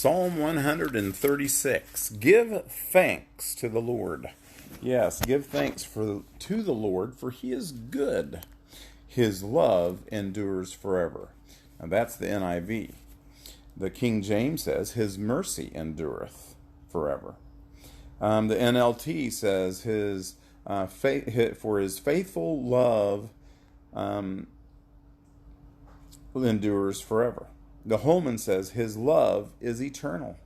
Psalm 136. Give thanks to the Lord. Yes, give thanks to the Lord, for he is good. His love endures forever. Now that's the NIV. The King James says, his mercy endureth forever. The NLT says, for his faithful love endures forever. The Holman says, his love is eternal.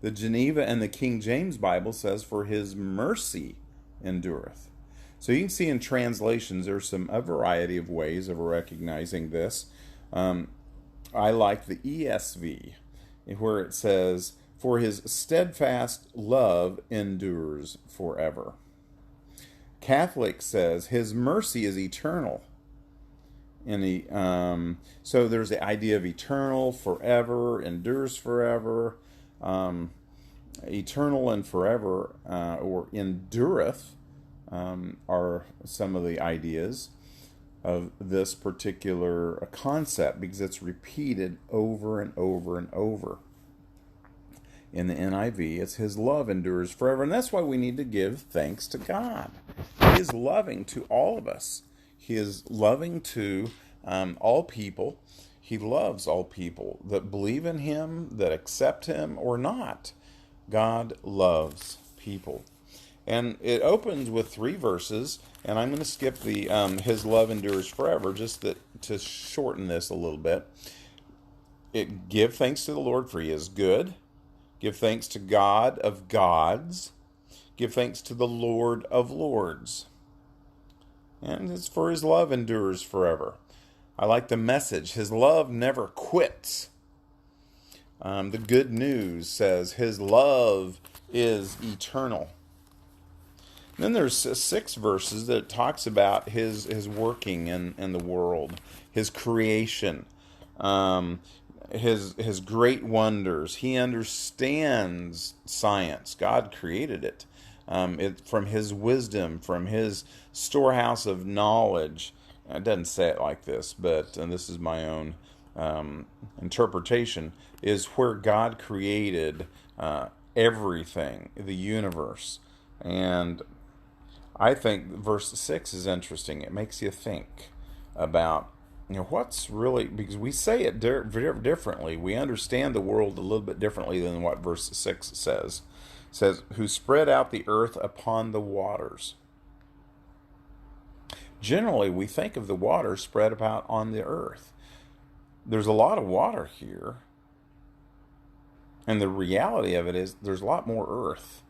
The Geneva and the King James Bible says, for his mercy endureth. So you can see in translations there's a variety of ways of recognizing this. I like the ESV, where it says, for his steadfast love endures forever. Catholic says, his mercy is eternal. So there's the idea of eternal, forever, endures forever, eternal and forever, or endureth, are some of the ideas of this particular concept, because it's repeated over and over and over. In the NIV, it's his love endures forever, and that's why we need to give thanks to God. He is loving to all of us. He is loving to all people. He loves all people that believe in him, that accept him or not. God loves people. And it opens with 3 verses, and I'm going to skip the his love endures forever, just to shorten this a little bit. Give thanks to the Lord, for he is good. Give thanks to God of gods. Give thanks to the Lord of lords. And it's for his love endures forever. I like the Message. His love never quits. The Good News says his love is eternal. And then there's 6 verses that talks about his working in the world, his creation, his great wonders. He understands science. God created it. From his wisdom, from his storehouse of knowledge. It doesn't say it like this, and this is my own interpretation, is where God created everything, the universe. And I think verse 6 is interesting. It makes you think about, what's really, because we say it differently. We understand the world a little bit differently than what verse 6 says. It says, who spread out the earth upon the waters. Generally, we think of the water spread about on the earth. There's a lot of water here. And the reality of it is there's a lot more earth.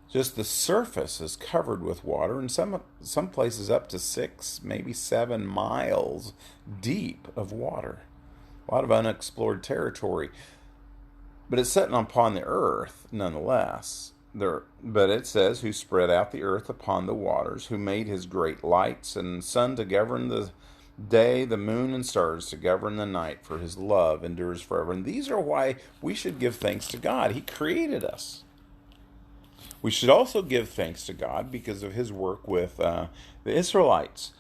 Just the surface is covered with water, and some places up to 6, maybe 7 miles deep of water. A lot of unexplored territory. But it's sitting upon the earth, nonetheless. But it says, who spread out the earth upon the waters, who made his great lights and sun to govern the day, the moon and stars to govern the night, for his love endures forever. And these are why we should give thanks to God. He created us. We should also give thanks to God because of his work with the Israelites.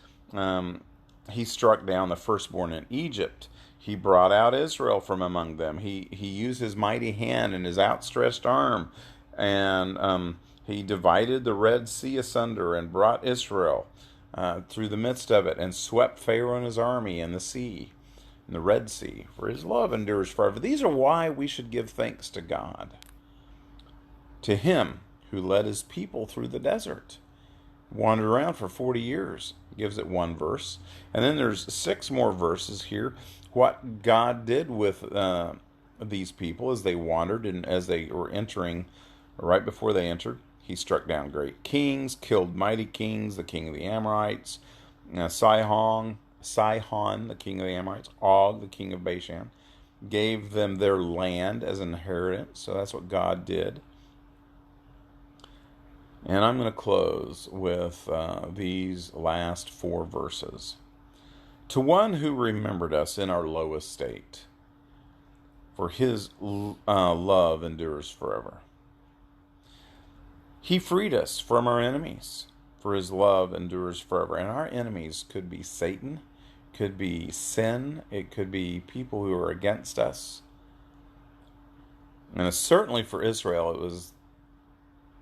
He struck down the firstborn in Egypt. He brought out Israel from among them. He used his mighty hand and his outstretched arm, and he divided the Red Sea asunder and brought Israel through the midst of it, and swept Pharaoh and his army in the sea, in the Red Sea. For his love endures forever. These are why we should give thanks to God. To him who led his people through the desert, wandered around for 40 years. He gives it 1 verse. And then there's 6 more verses here. What God did with these people as they wandered and as they were entering, right before they entered, he struck down great kings, killed mighty kings, the king of the Amorites, Sihon, the king of the Amorites, Og, the king of Bashan, gave them their land as an inheritance. So that's what God did. And I'm going to close with these last 4 verses. To one who remembered us in our lowest state, for his love endures forever. He freed us from our enemies, for his love endures forever. And our enemies could be Satan, could be sin, it could be people who are against us. And certainly for Israel, it was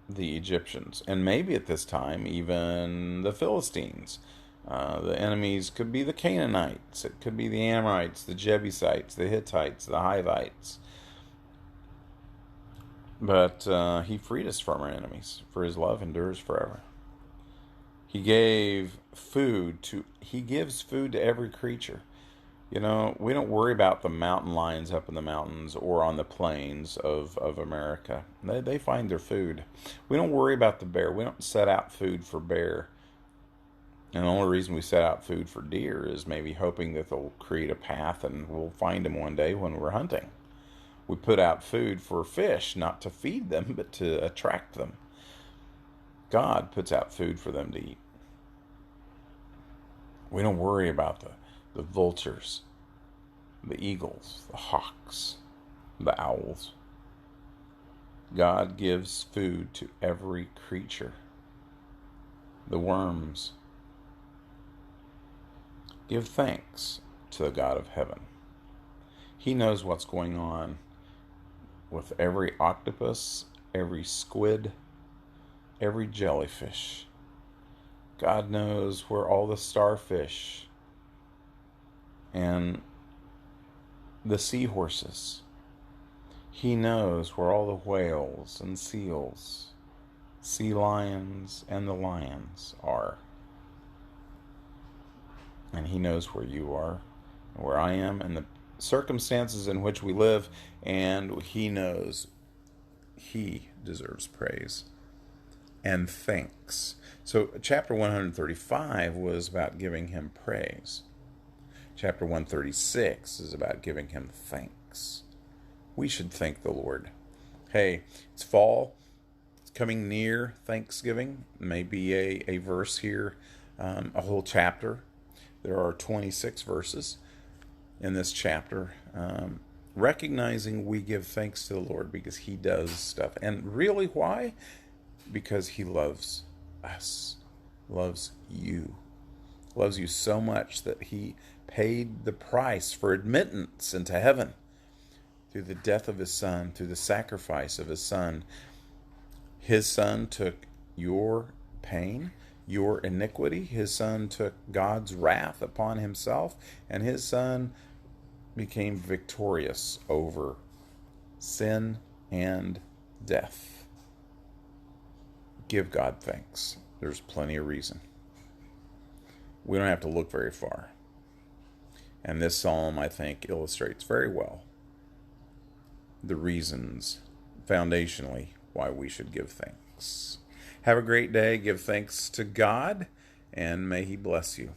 the Egyptians, and maybe at this time even the Philistines. The enemies could be the Canaanites, it could be the Amorites, the Jebusites, the Hittites, the Hivites. But he freed us from our enemies, for his love endures forever. He gives food to every creature. You know, we don't worry about the mountain lions up in the mountains or on the plains of America. They find their food. We don't worry about the bear. We don't set out food for bear. And the only reason we set out food for deer is maybe hoping that they'll create a path and we'll find them one day when we're hunting. We put out food for fish, not to feed them, but to attract them. God puts out food for them to eat. We don't worry about the vultures, the eagles, the hawks, the owls. God gives food to every creature. The worms. Give thanks to the God of heaven. He knows what's going on with every octopus, every squid, every jellyfish. God knows where all the starfish and the seahorses. He knows where all the whales and seals, sea lions and the lions are. And he knows where you are, where I am, and the circumstances in which we live, and he knows he deserves praise and thanks. So chapter 135 was about giving him praise. Chapter 136 is about giving him thanks. We should thank the Lord. Hey, it's fall. It's coming near Thanksgiving. Maybe a verse here, a whole chapter. There are 26 verses in this chapter, recognizing we give thanks to the Lord because he does stuff. And really, why? Because he loves us, loves you so much that he paid the price for admittance into heaven through the death of his son, through the sacrifice of his son. His son took your pain, your iniquity. His son took God's wrath upon himself, and his son became victorious over sin and death. Give God thanks. There's plenty of reason. We don't have to look very far. And this psalm, I think, illustrates very well the reasons, foundationally, why we should give thanks. Have a great day. Give thanks to God, and may he bless you.